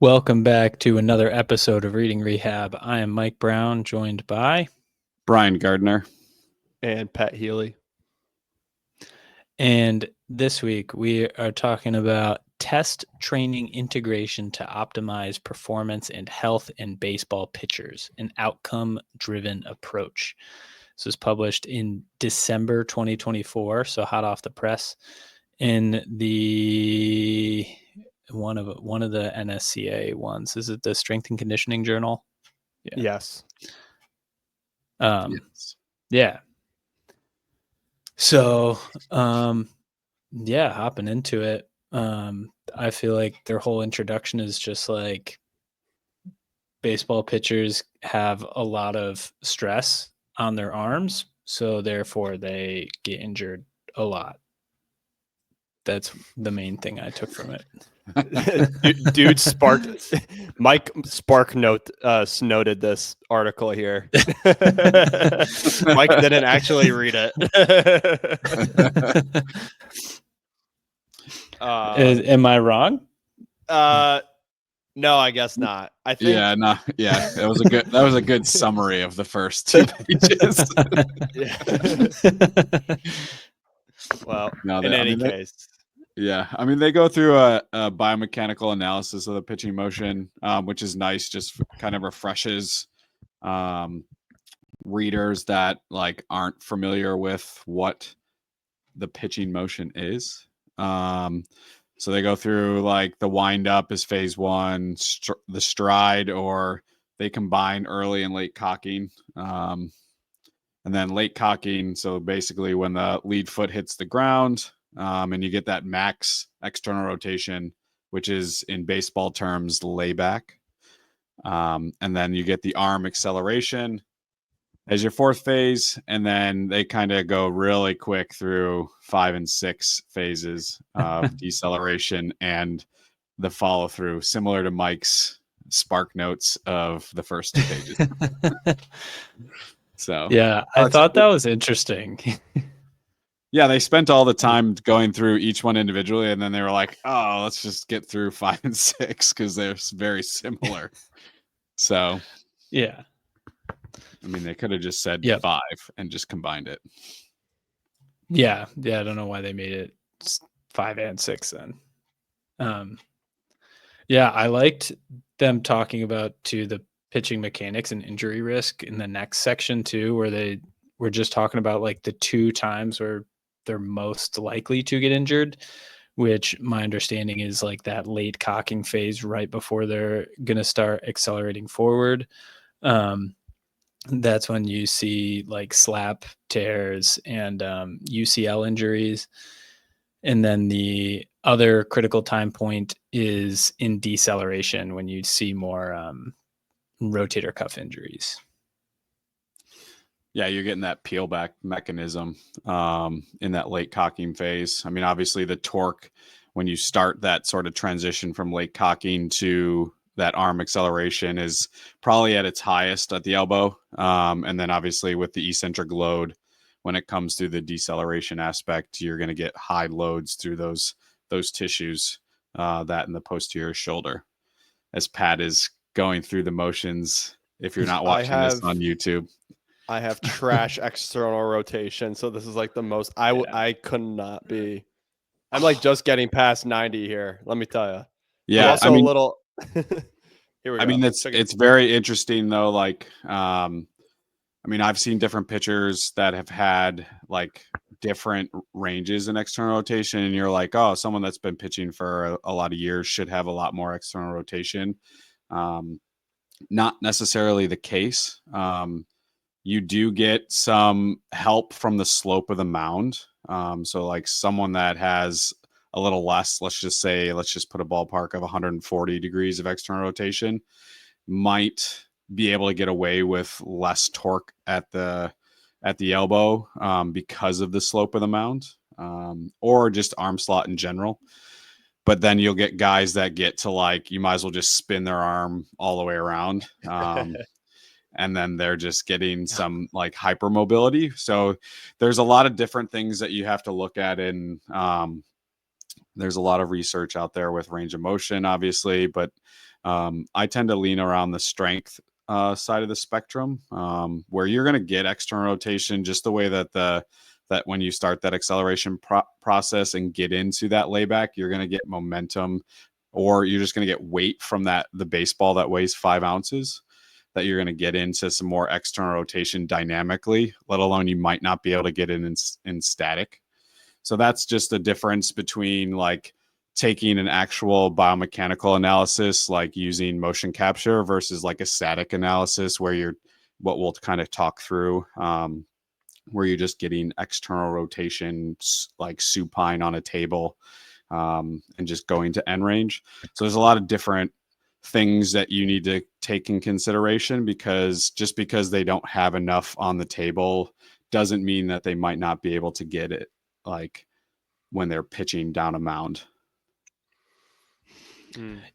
Welcome back to another episode of Reading Rehab. I am Mike Brown, joined by Brian Gardner and Pat Healy. And this week we are talking about test training integration to optimize performance and health in baseball pitchers, an outcome-driven approach. This was published in December 2024, so hot off the press in the one of the NSCA ones. Is it the Strength and Conditioning Journal? Yeah. Yes. Yes. Yeah. So, hopping into it, I feel like their whole introduction is just like baseball pitchers have a lot of stress on their arms, so therefore they get injured a lot. That's the main thing I took from it. Dude Mike noted this article here. Mike didn't actually read it. Am I wrong? No, I guess not. I think that was a good summary of the first 2 pages. Well, in any case. Yeah, I mean, they go through a biomechanical analysis of the pitching motion, which is nice. Just kind of refreshes readers that like aren't familiar with what the pitching motion is. So they go through like the wind up is phase one, the stride, or they combine early and late cocking. And then late cocking. So basically when the lead foot hits the ground, and you get that max external rotation, which is in baseball terms, layback. And then you get the arm acceleration as your fourth phase. And then they kind of go really quick through 5 and 6 phases of deceleration and the follow through, similar to Mike's spark notes of the first 2 pages. So, yeah, I thought that was interesting. Yeah, they spent all the time going through each one individually, and then they were like, "Oh, let's just get through 5 and 6 because they're very similar." So, yeah, I mean, they could have just said 5 and just combined it. Yeah. I don't know why they made it 5 and 6 then. Yeah, I liked them talking about the pitching mechanics and injury risk in the next section too, where they were just talking about like the 2 times where they're most likely to get injured, which my understanding is like that late cocking phase right before they're going to start accelerating forward. That's when you see like slap tears and UCL injuries. And then the other critical time point is in deceleration when you see more rotator cuff injuries. Yeah, you're getting that peel back mechanism in that late cocking phase. I mean, obviously the torque when you start that sort of transition from late cocking to that arm acceleration is probably at its highest at the elbow. And then obviously with the eccentric load, when it comes to the deceleration aspect, you're going to get high loads through those tissues, that in the posterior shoulder. As Pat is going through the motions, if you're not watching this on YouTube. I have trash external rotation, so this is like the most I could not be. I'm like just getting past 90 here. Let me tell you. Yeah, also a little. Here we go. I mean, it's very interesting though. Like, I mean, I've seen different pitchers that have had like different ranges in external rotation, and you're like, oh, someone that's been pitching for a lot of years should have a lot more external rotation. Not necessarily the case. You do get some help from the slope of the mound. So like someone that has a little less, let's just put a ballpark of 140 degrees of external rotation, might be able to get away with less torque at the elbow because of the slope of the mound, or just arm slot in general. But then you'll get guys that get to like, you might as well just spin their arm all the way around. And then they're just getting some like hypermobility. So there's a lot of different things that you have to look at. And there's a lot of research out there with range of motion, obviously, but I tend to lean around the strength side of the spectrum, where you're going to get external rotation just the way that that when you start that acceleration process and get into that layback, you're going to get momentum, or you're just going to get weight from the baseball that weighs 5 ounces, that you're going to get into some more external rotation dynamically, let alone you might not be able to get in static. So that's just the difference between like taking an actual biomechanical analysis, like using motion capture, versus like a static analysis where what we'll kind of talk through, where you're just getting external rotation, like supine on a table, and just going to end range. So there's a lot of different things that you need to take in consideration, because just because they don't have enough on the table doesn't mean that they might not be able to get it, like when they're pitching down a mound.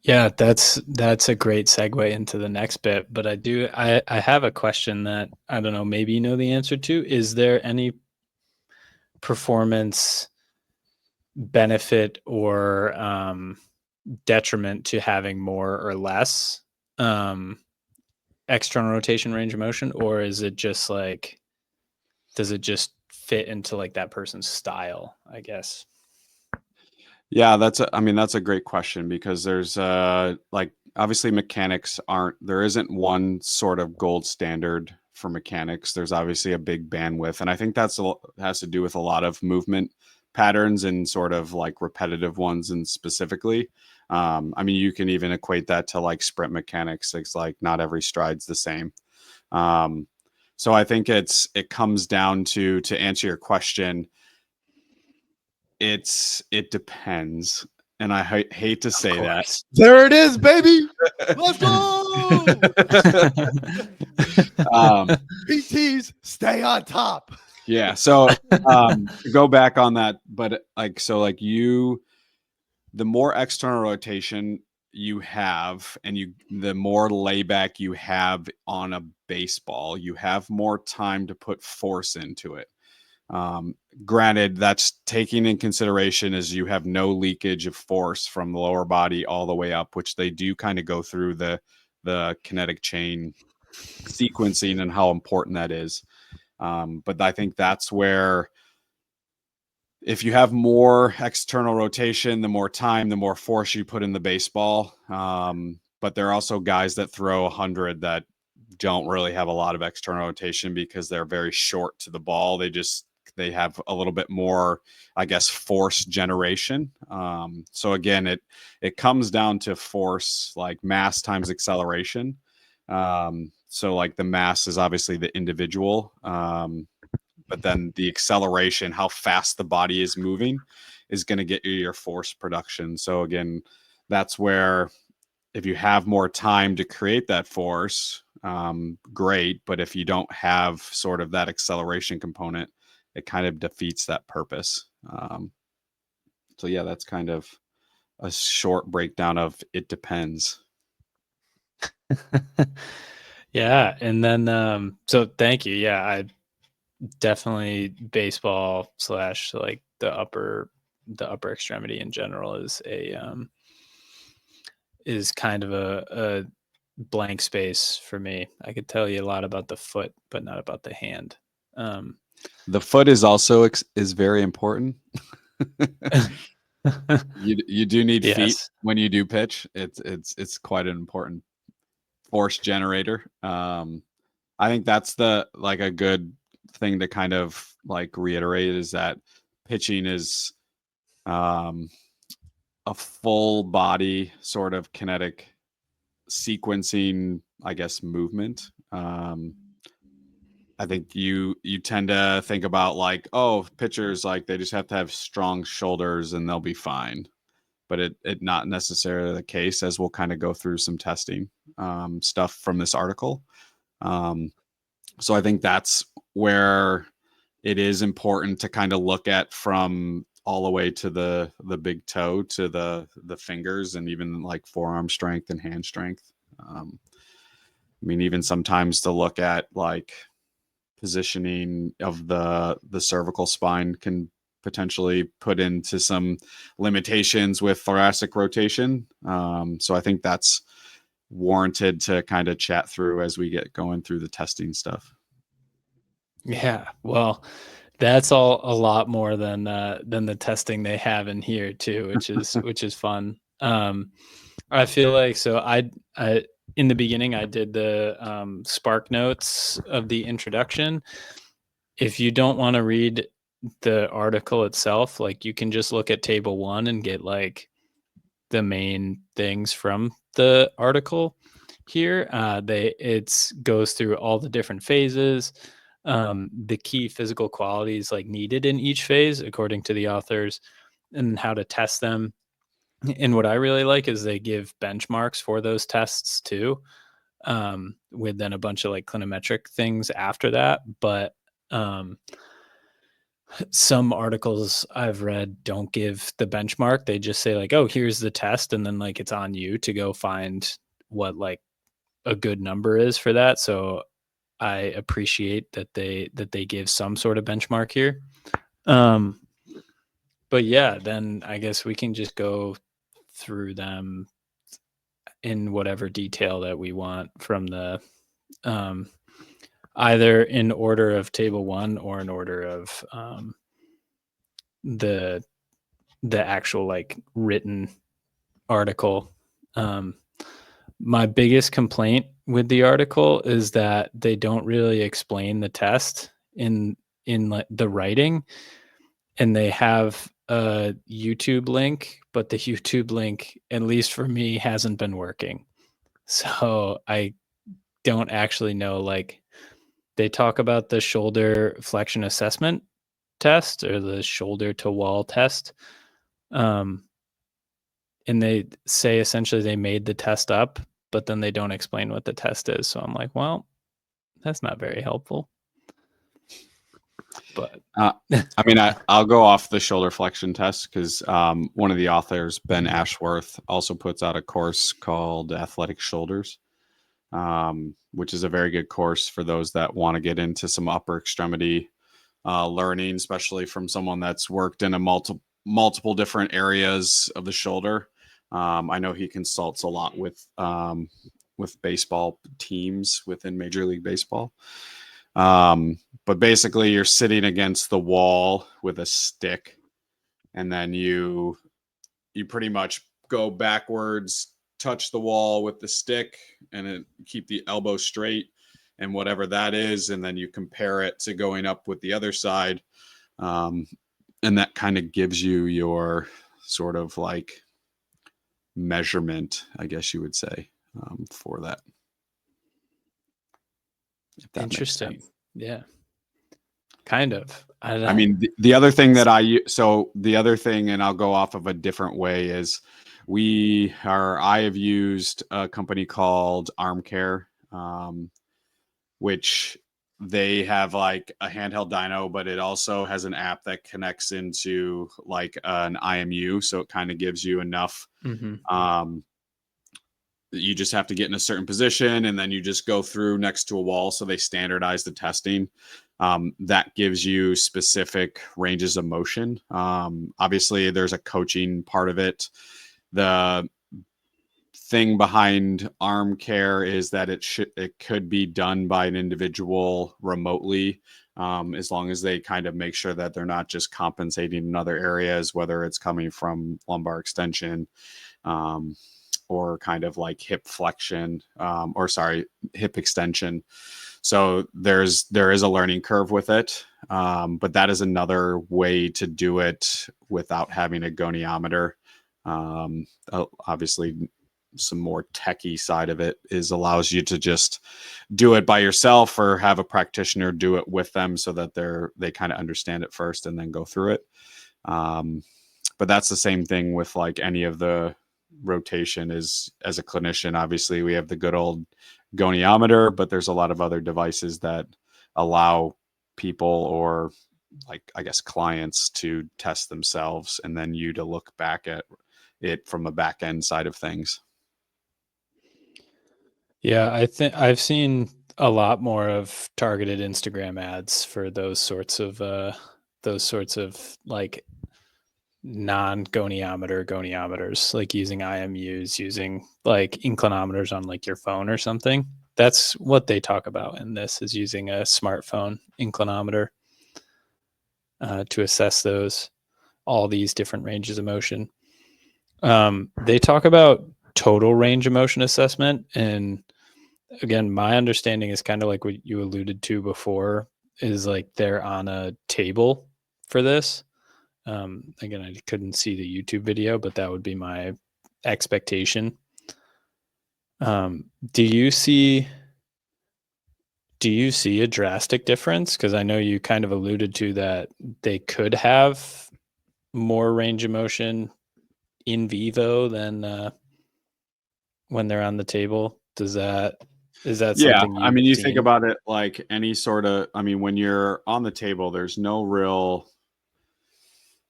Yeah, that's a great segue into the next bit. But I have a question that I don't know, maybe you know the answer to. Is there any performance benefit or detriment to having more or less external rotation range of motion, or is it just like, does it just fit into like that person's style, I guess? Yeah, that's a great question, because there's like obviously mechanics there isn't one sort of gold standard for mechanics. There's obviously a big bandwidth, and I think has to do with a lot of movement patterns and sort of like repetitive ones, and specifically, you can even equate that to like sprint mechanics. It's like not every stride's the same. So I think it comes down to answer your question, it depends, and I hate to say that. There it is, baby. Let's go. PTs stay on top. Yeah. So go back on that, but the more external rotation you have, and the more layback you have on a baseball, you have more time to put force into it. Granted, that's taking in consideration as you have no leakage of force from the lower body all the way up, which they do kind of go through the kinetic chain sequencing and how important that is. But I think that's where, if you have more external rotation, the more time, the more force you put in the baseball. But there are also guys that throw 100 that don't really have a lot of external rotation because they're very short to the ball. They have a little bit more, I guess, force generation. So again, it comes down to force, like mass times acceleration. So like the mass is obviously the individual, but then the acceleration, how fast the body is moving, is going to get you your force production. So again, that's where, if you have more time to create that force, great. But if you don't have sort of that acceleration component, it kind of defeats that purpose. So yeah, that's kind of a short breakdown of it depends. Yeah. And then, so thank you. Yeah. I definitely, baseball / like the upper extremity in general is kind of a blank space for me. I could tell you a lot about the foot, but not about the hand. The foot is also is very important. You do need feet when you do pitch. It's quite an important force generator. I think that's a good thing to kind of like reiterate, is that pitching is a full body sort of kinetic sequencing, I guess, movement. I think you tend to think about like, oh, pitchers, like they just have to have strong shoulders and they'll be fine. But it not necessarily the case, as we'll kind of go through some testing stuff from this article. So I think that's where it is important to kind of look at from all the way to the big toe to the fingers, and even like forearm strength and hand strength. Even sometimes to look at like positioning of the cervical spine can potentially put into some limitations with thoracic rotation. So I think that's warranted to kind of chat through as we get going through the testing stuff. Yeah, well, that's all a lot more than the testing they have in here too, which is fun. I feel like I in the beginning I did the Spark Notes of the introduction. If you don't want to read the article itself, like you can just look at table 1 and get like the main things from the article here. It goes through all the different phases, the key physical qualities like needed in each phase according to the authors, and how to test them. And what I really like is they give benchmarks for those tests too, with then a bunch of like clinometric things after that. But some articles I've read don't give the benchmark. They just say like, oh, here's the test. And then like it's on you to go find what like a good number is for that. So I appreciate that they give some sort of benchmark here. But yeah, then I guess we can just go through them in whatever detail that we want from the either in order of table 1 or in order of the actual like written article. My biggest complaint with the article is that they don't really explain the test in like the writing, and they have a YouTube link, but the YouTube link, at least for me, hasn't been working. So I don't actually know, like they talk about the shoulder flexion assessment test or the shoulder to wall test. And they say essentially they made the test up, but then they don't explain what the test is. So I'm like, well, that's not very helpful. But I mean, I'll go off the shoulder flexion test because one of the authors, Ben Ashworth, also puts out a course called Athletic Shoulders, which is a very good course for those that want to get into some upper extremity learning, especially from someone that's worked in a multiple different areas of the shoulder. I know he consults a lot with baseball teams within Major League Baseball. But basically you're sitting against the wall with a stick, and then you pretty much go backwards, touch the wall with the stick, and keep the elbow straight and whatever that is, and then you compare it to going up with the other side. And that kind of gives you your sort of like measurement, I guess you would say, for that. If that interesting. makes sense. Yeah. Kind of. I mean, the other thing that the other thing, and I'll go off of a different way, is I have used a company called Armcare, which they have like a handheld dyno, but it also has an app that connects into like an IMU. So it kind of gives you enough. You just have to get in a certain position, and then you just go through next to a wall. So they standardize the testing. That gives you specific ranges of motion. Obviously, there's a coaching part of it. The thing behind Armcare is that it could be done by an individual remotely, as long as they kind of make sure that they're not just compensating in other areas, whether it's coming from lumbar extension, or kind of like hip flexion, hip extension. So there is a learning curve with it. But that is another way to do it without having a goniometer. Obviously some more techie side of it allows you to just do it by yourself or have a practitioner do it with them so that they kind of understand it first and then go through it. But that's the same thing with like any of the rotation. Is, as a clinician, obviously we have the good old goniometer, but there's a lot of other devices that allow people, or like, I guess, clients, to test themselves and then you to look back at it from a back end side of things. Yeah, I think I've seen a lot more of targeted Instagram ads for those sorts of like non-goniometer goniometers, like using IMUs, using like inclinometers on like your phone or something. That's what they talk about in this, is using a smartphone inclinometer to assess all these different ranges of motion. They talk about total range of motion assessment, and again, my understanding is kind of like what you alluded to before, is like they're on a table for this. Again, I couldn't see the YouTube video, but that would be my expectation. Do you see a drastic difference? Because I know you kind of alluded to that they could have more range of motion in vivo than when they're on the table. Is that Yeah, something I you've mean, you think seen? about it like any sort of, I mean, when you're on the table, there's no real,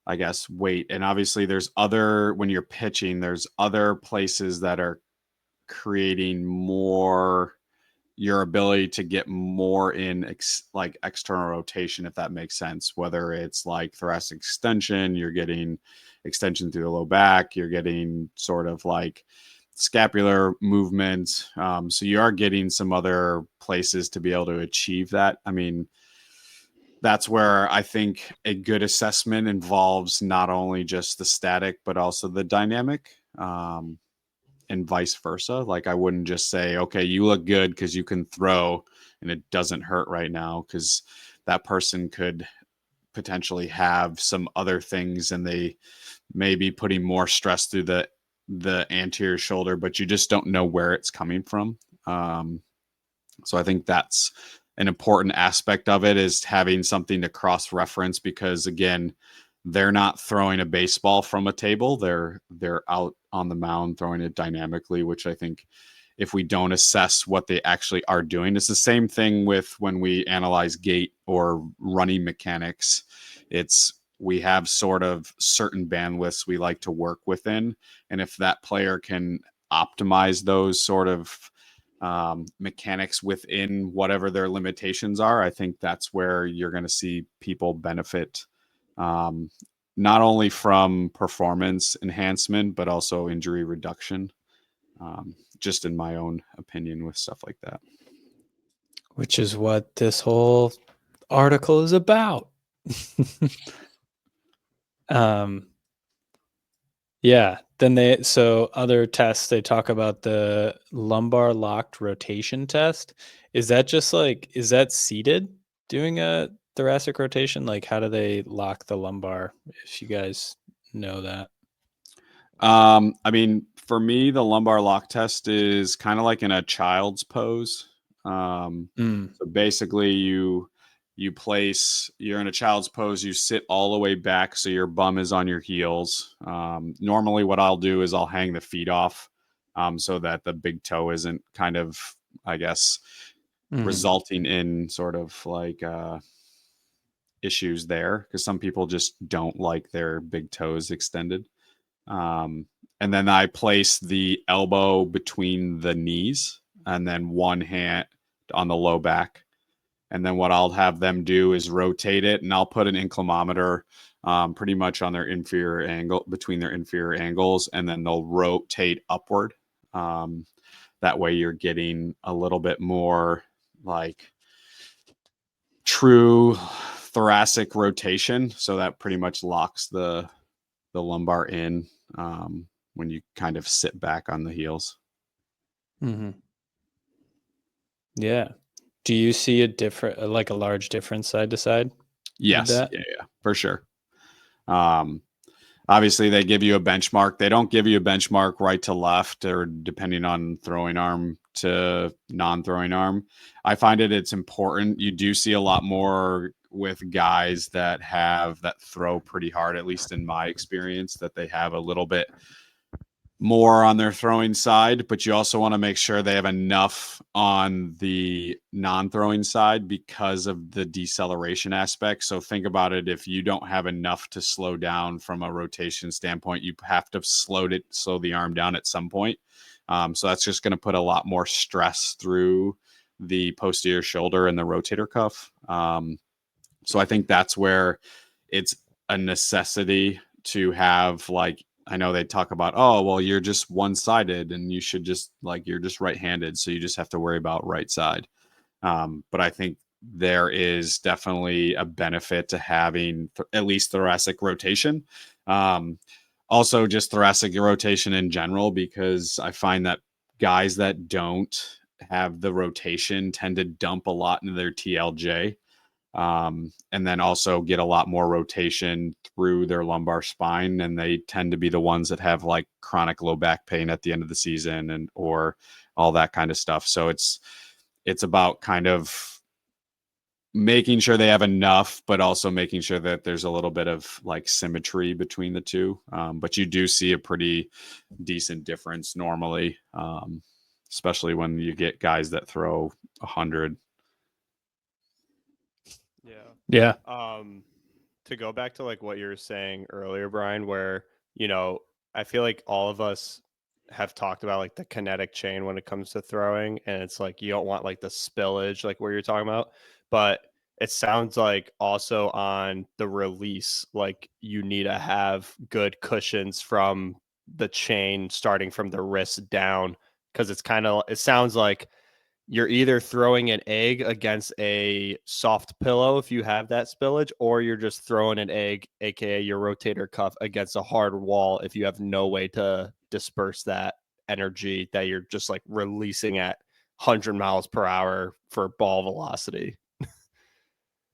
I guess, weight. And obviously there's other, when you're pitching, there's other places that are creating more, your ability to get more in like external rotation, if that makes sense. Whether it's like thoracic extension, you're getting extension through the low back, you're getting sort of like scapular movement. So you are getting some other places to be able to achieve that. I mean, that's where I think a good assessment involves not only just the static, but also the dynamic. And vice versa. Like, I wouldn't just say, okay, you look good because you can throw and it doesn't hurt right now, because that person could potentially have some other things and they may be putting more stress through the anterior shoulder, but you just don't know where it's coming from. So I think that's an important aspect of it, is having something to cross reference, because again, they're not throwing a baseball from a table. They're out on the mound throwing it dynamically, which I think if we don't assess what they actually are doing, it's the same thing with when we analyze gait or running mechanics. We have sort of certain bandwidths we like to work within. And if that player can optimize those sort of mechanics within whatever their limitations are, I think that's where you're going to see people benefit, not only from performance enhancement, but also injury reduction, just in my own opinion with stuff like that. Which is what this whole article is about. Yeah. Then so other tests, they talk about the lumbar locked rotation test. Is that seated doing a thoracic rotation? Like, how do they lock the lumbar, if you guys know that? I mean, for me, the lumbar lock test is kind of like in a child's pose. So basically you're in a child's pose, you sit all the way back so your bum is on your heels. Normally what I'll do is I'll hang the feet off, so that the big toe isn't kind of, I guess, resulting in sort of like issues there, because some people just don't like their big toes extended. And then I place the elbow between the knees and then one hand on the low back. And then what I'll have them do is rotate it, and I'll put an inclinometer pretty much on their inferior angle, between their inferior angles, and then they'll rotate upward. That way you're getting a little bit more like true thoracic rotation. So that pretty much locks the lumbar in when you kind of sit back on the heels. Yeah. Do you see a large difference side to side? Yes. Yeah, for sure. Obviously they give you a benchmark. They don't give you a benchmark right to left, or depending on throwing arm to non-throwing arm. I find it's important. You do see a lot more with guys that throw pretty hard, at least in my experience, that they have a little bit more on their throwing side, but you also want to make sure they have enough on the non-throwing side because of the deceleration aspect. So think about it. If you don't have enough to slow down from a rotation standpoint, you have to slow the arm down at some point. So that's just going to put a lot more stress through the posterior shoulder and the rotator cuff. So I think that's where it's a necessity to have like, I know they talk about, oh, well, you're just one-sided and you should just like, you're just right-handed. So you just have to worry about right side. But I think there is definitely a benefit to having at least thoracic rotation. Also just thoracic rotation in general, because I find that guys that don't have the rotation tend to dump a lot into their TLJ. And then also get a lot more rotation through their lumbar spine, and they tend to be the ones that have like chronic low back pain at the end of the season and or all that kind of stuff. So it's about kind of making sure they have enough, but also making sure that there's a little bit of like symmetry between the two. But you do see a pretty decent difference normally, especially when you get guys that throw 100. Yeah. To go back to like what you were saying earlier, Brian, where, you know, I feel like all of us have talked about like the kinetic chain when it comes to throwing, and it's like you don't want like the spillage, like where you're talking about, but it sounds like also on the release, like you need to have good cushions from the chain starting from the wrist down, because it sounds like you're either throwing an egg against a soft pillow if you have that spillage, or you're just throwing an egg, aka your rotator cuff, against a hard wall if you have no way to disperse that energy that you're just like releasing at 100 miles per hour for ball velocity.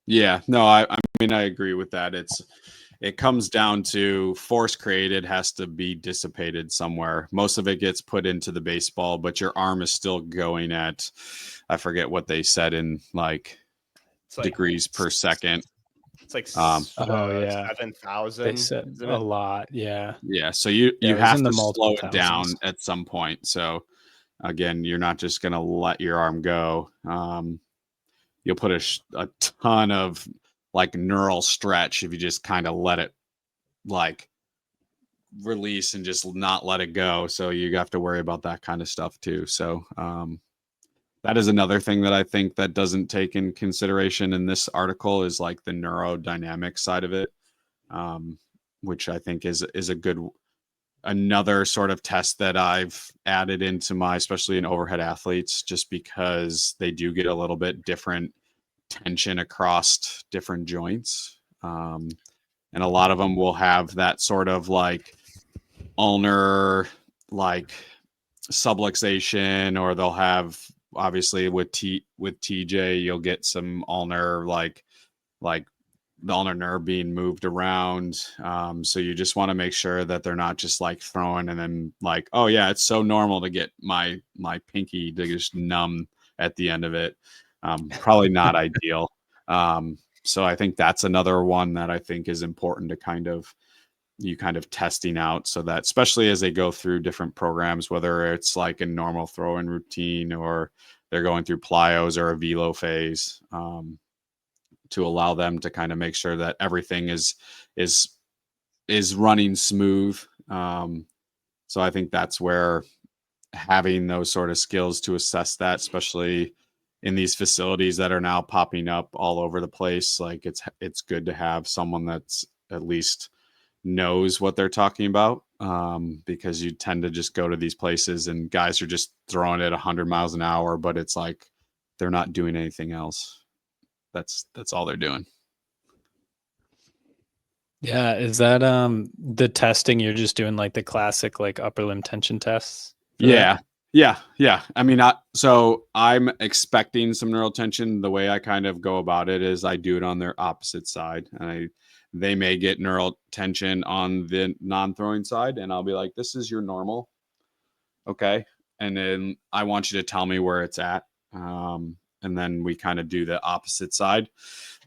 Yeah, no, I mean, I agree with that. It comes down to force created has to be dissipated somewhere. Most of it gets put into the baseball, but your arm is still going at, I forget what they said in like degrees per second. It's like Oh, yeah. 7,000. They said a lot. Yeah. Yeah. So you Yeah, it was have in the to slow multiple it down thousands. at some point. So again, you're not just going to let your arm go. You'll put a ton of like neural stretch if you just kind of let it like release and just not let it go. So you have to worry about that kind of stuff too. So that is another thing that I think that doesn't take in consideration in this article is like the neurodynamic side of it, which I think is a good another sort of test that I've added into my, especially in overhead athletes, just because they do get a little bit different tension across different joints. And a lot of them will have that sort of like ulnar like subluxation, or they'll have obviously with TJ you'll get some ulnar like the ulnar nerve being moved around. So you just want to make sure that they're not just like throwing and then like, oh yeah, it's so normal to get my pinky to just numb at the end of it. Probably not ideal. So I think that's another one that I think is important to kind of testing out, so that especially as they go through different programs, whether it's like a normal throwing routine or they're going through plyos or a velo phase, to allow them to kind of make sure that everything is running smooth. So I think that's where having those sort of skills to assess that, especially in these facilities that are now popping up all over the place, like it's good to have someone that's at least knows what they're talking about, because you tend to just go to these places and guys are just throwing it 100 miles an hour, but it's like they're not doing anything else. That's all they're doing. Yeah. Is that the testing you're just doing like the classic like upper limb tension tests? Yeah. I mean, so I'm expecting some neural tension. The way I kind of go about it is I do it on their opposite side, and they may get neural tension on the non-throwing side, and I'll be like, this is your normal. Okay. And then I want you to tell me where it's at. And then we kind of do the opposite side,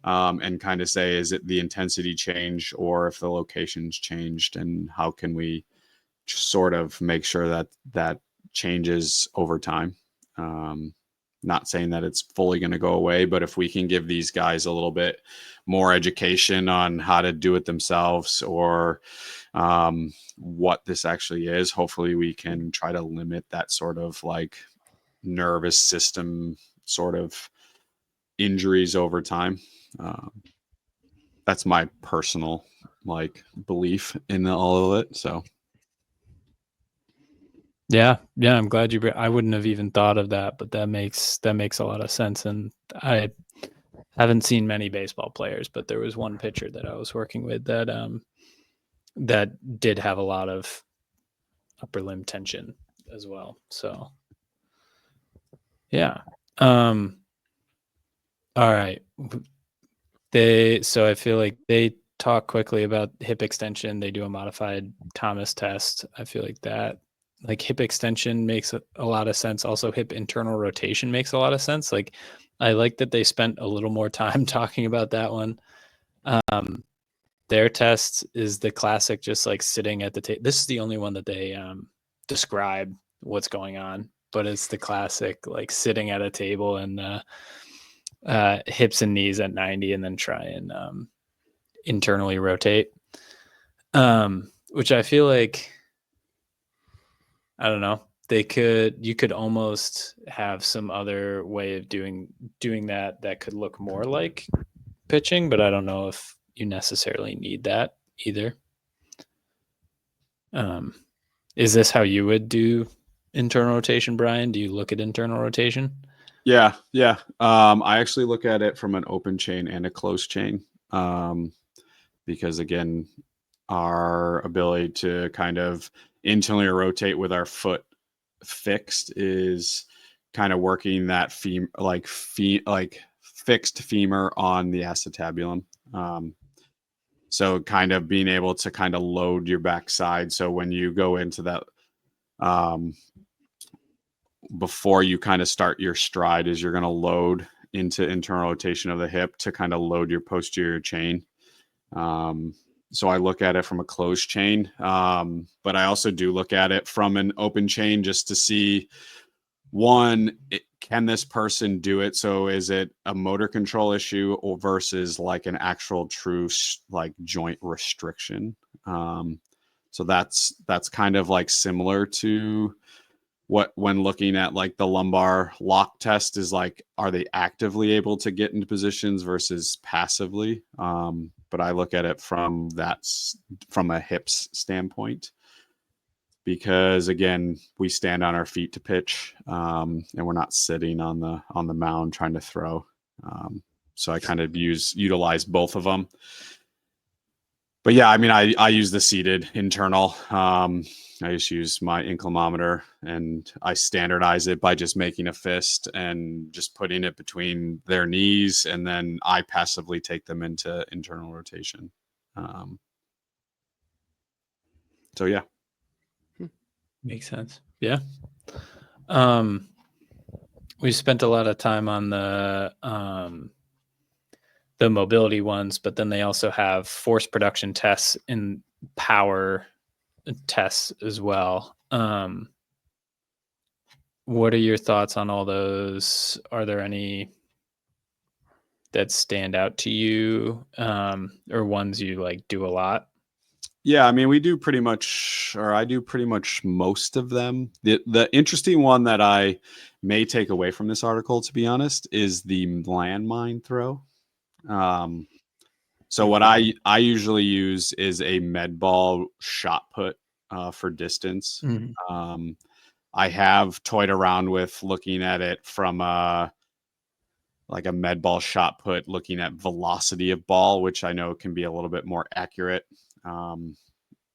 and kind of say, is it the intensity change or if the location's changed, and how can we sort of make sure that changes over time? Not saying that it's fully going to go away, but if we can give these guys a little bit more education on how to do it themselves, or what this actually is, hopefully we can try to limit that sort of like nervous system sort of injuries over time. That's my personal like belief in all of it. So Yeah, I'm glad I wouldn't have even thought of that, but that makes a lot of sense. And I haven't seen many baseball players, but there was one pitcher that I was working with that did have a lot of upper limb tension as well. So yeah. All right. So I feel like they talk quickly about hip extension. They do a modified Thomas test. I feel like that, like, hip extension makes a lot of sense. Also, hip internal rotation makes a lot of sense. Like, I like that they spent a little more time talking about that one. Their test is the classic, just like sitting at the table. This is the only one that they describe what's going on, but it's the classic, like, sitting at a table and hips and knees at 90 and then try and internally rotate, which I feel like, I don't know, you could almost have some other way of doing that could look more like pitching, but I don't know if you necessarily need that either. Is this how you would do internal rotation, Brian? Do you look at internal rotation? yeah. I actually look at it from an open chain and a closed chain, because again, our ability to kind of internally rotate with our foot fixed is kind of working that fixed femur on the acetabulum. So kind of being able to kind of load your backside. So when you go into that, before you kind of start your stride, is you're going to load into internal rotation of the hip to kind of load your posterior chain. So I look at it from a closed chain, but I also do look at it from an open chain just to see, one, can this person do it? So is it a motor control issue or versus like an actual true like joint restriction? So that's kind of like similar to what, when looking at like the lumbar lock test, is like, are they actively able to get into positions versus passively? But I look at it from a hips standpoint, because again, we stand on our feet to pitch, and we're not sitting on the mound trying to throw. So I kind of utilize both of them. But yeah, I mean, I use the seated internal. I just use my inclinometer and I standardize it by just making a fist and just putting it between their knees, and then I passively take them into internal rotation. So yeah. Makes sense. Yeah. We spent a lot of time on the mobility ones, but then they also have force production tests and power tests as well. What are your thoughts on all those? Are there any that stand out to you, or ones you like do a lot? Yeah, I mean, I do pretty much most of them. The interesting one that I may take away from this article, to be honest, is the landmine throw. So what I usually use is a med ball shot put for distance. Mm-hmm. I have toyed around with looking at it from like a med ball shot put, looking at velocity of ball, which I know can be a little bit more accurate.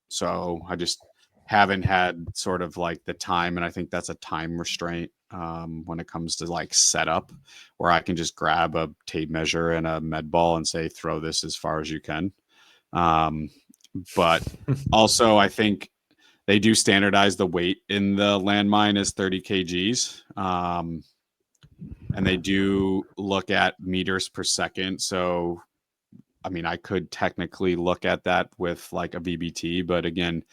So I just haven't had sort of like the time, and I think that's a time restraint when it comes to like setup, where I can just grab a tape measure and a med ball and say, throw this as far as you can. But also I think they do standardize the weight in the landmine as 30 kgs. And they do look at meters per second. So, I mean, I could technically look at that with like a VBT, but again,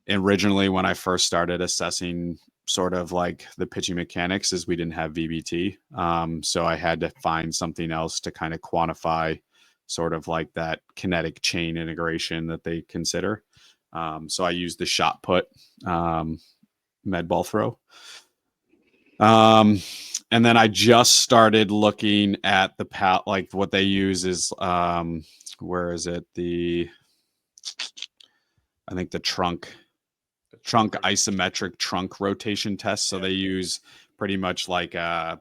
originally when I first started assessing sort of like the pitching mechanics, is we didn't have VBT. So I had to find something else to kind of quantify sort of like that kinetic chain integration that they consider. So I used the shot put med ball throw. And then I just started looking at like what they use is, where is it? I think the trunk isometric trunk rotation test. So they use pretty much like I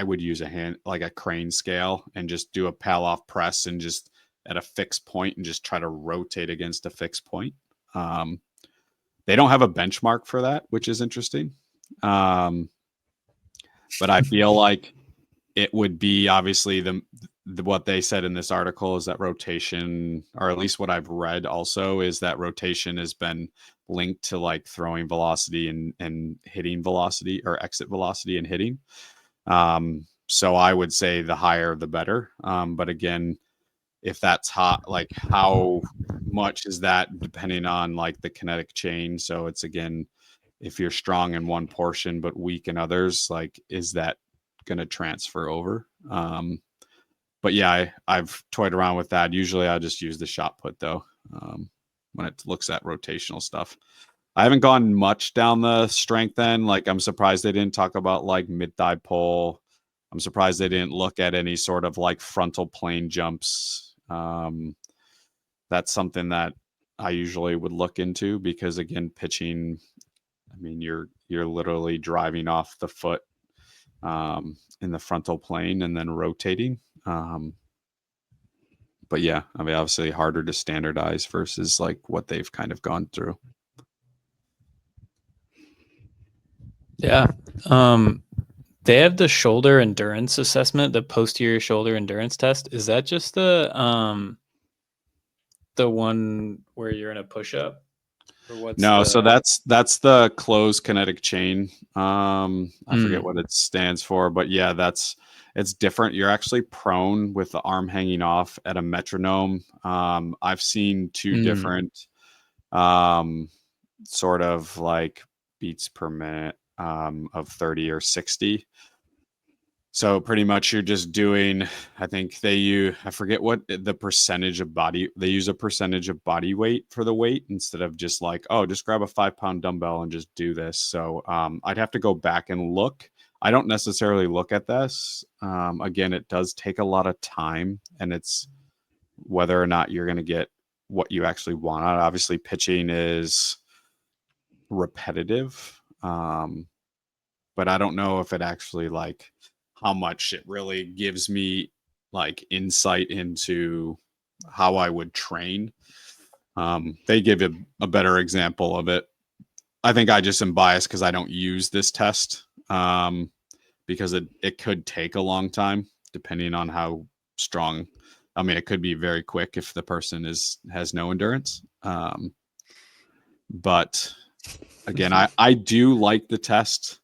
would use a crane scale and just do a Palloff press and just at a fixed point and just try to rotate against a fixed point. They don't have a benchmark for that, which is interesting. But I feel like it would be obviously what they said in this article is that rotation, or at least what I've read also, is that rotation has been linked to like throwing velocity and hitting velocity, or exit velocity and hitting. So I would say the higher the better. But again, if that's hot, like how much is that depending on like the kinetic chain? So it's again, if you're strong in one portion but weak in others, like is that going to transfer over? But yeah, I've toyed around with that. Usually I'll just use the shot put though, when it looks at rotational stuff. I haven't gone much down the strength end. Like I'm surprised they didn't talk about like mid thigh pull. I'm surprised they didn't look at any sort of like frontal plane jumps. That's something that I usually would look into because again, pitching, I mean, you're literally driving off the foot in the frontal plane and then rotating. But yeah, I mean, obviously harder to standardize versus like what they've kind of gone through. Yeah. They have the shoulder endurance assessment, the posterior shoulder endurance test. Is that just the one where you're in a push-up? Or what's No, the... so that's the closed kinetic chain. I forget what it stands for, but yeah, it's different. You're actually prone with the arm hanging off at a metronome. I've seen two different sort of like beats per minute of 30 or 60. So pretty much you're just doing, I think I forget what the percentage of body, they use a percentage of body weight for the weight instead of just like, oh, just grab a 5-pound dumbbell and just do this. So I'd have to go back and look. I don't necessarily look at this. Again, it does take a lot of time, and it's whether or not you're going to get what you actually want. Obviously, pitching is repetitive, but I don't know if it actually like how much it really gives me like insight into how I would train. They give a better example of it. I think I just am biased because I don't use this test because it could take a long time depending on how strong. I mean, it could be very quick if the person has no endurance. But again, I do like the test.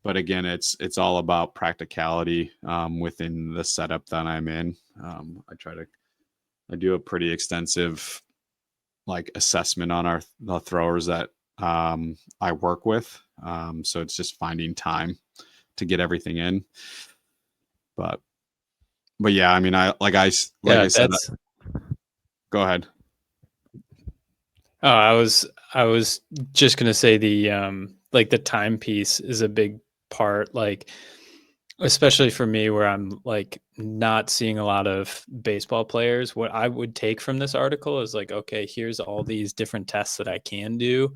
But again, it's all about practicality within the setup that I'm in. I do a pretty extensive like assessment on the throwers that I work with. So it's just finding time to get everything in. But yeah, I mean, I said, go ahead. Oh, I was just gonna say the like the timepiece is a big part, like especially for me where I'm like not seeing a lot of baseball players. What I would take from this article is like, okay, here's all these different tests that I can do.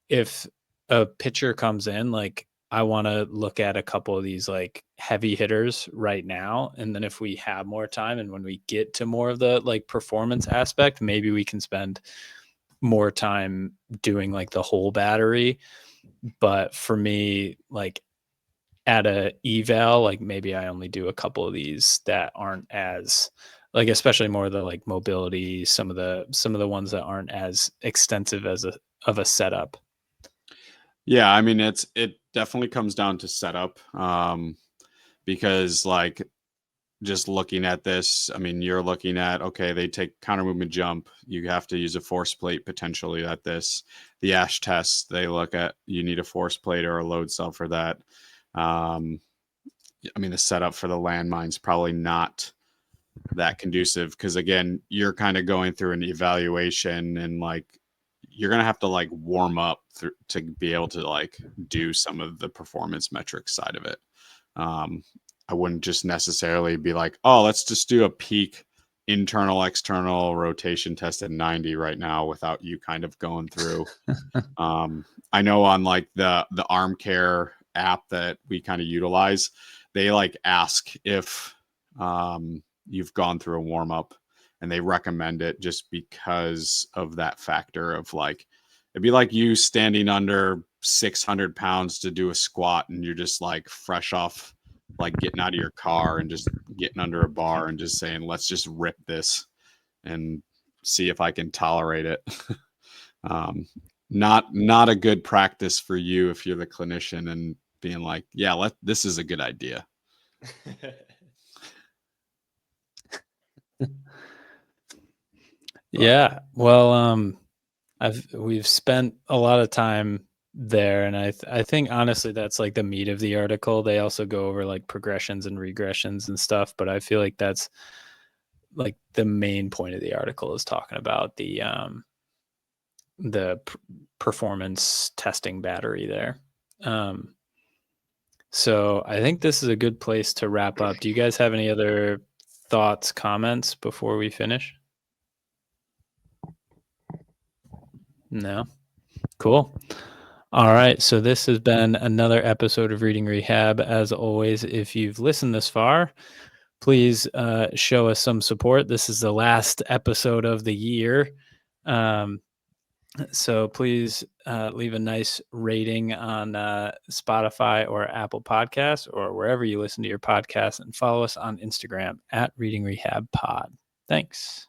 If a pitcher comes in, like I want to look at a couple of these like heavy hitters right now, and then if we have more time and when we get to more of the like performance aspect, maybe we can spend more time doing like the whole battery. But for me, like at a eval, like maybe I only do a couple of these that aren't as like, especially more of the like mobility, some of the ones that aren't as extensive as a setup. Yeah, I mean it definitely comes down to setup. Because like just looking at this, I mean, you're looking at, okay, they take counter movement jump. You have to use a force plate potentially at this. The Ash test, they look at, you need a force plate or a load cell for that. I mean, the setup for the landmine's probably not that conducive because again, you're kind of going through an evaluation and like, you're going to have to like warm up to be able to like do some of the performance metrics side of it. I wouldn't just necessarily be like, oh, let's just do a peak internal, external rotation test at 90 right now without you kind of going through. I know on like the arm care app that we kind of utilize, they like ask if you've gone through a warm up, and they recommend it just because of that factor of like, it'd be like you standing under 600 pounds to do a squat, and you're just like fresh off like getting out of your car and just getting under a bar and just saying, let's just rip this and see if I can tolerate it. Not a good practice for you if you're the clinician and being like, yeah, this is a good idea. Yeah. Well, we've spent a lot of time there, and I think honestly that's like the meat of the article. They also go over like progressions and regressions and stuff, but I feel like that's like the main point of the article is talking about the performance testing battery there. So I think this is a good place to wrap up. Do you guys have any other thoughts, comments before we finish? No? Cool. All right. So this has been another episode of Reading Rehab. As always, if you've listened this far, please show us some support. This is the last episode of the year. So please leave a nice rating on Spotify or Apple Podcasts or wherever you listen to your podcast, and follow us on Instagram at Reading Rehab Pod. Thanks.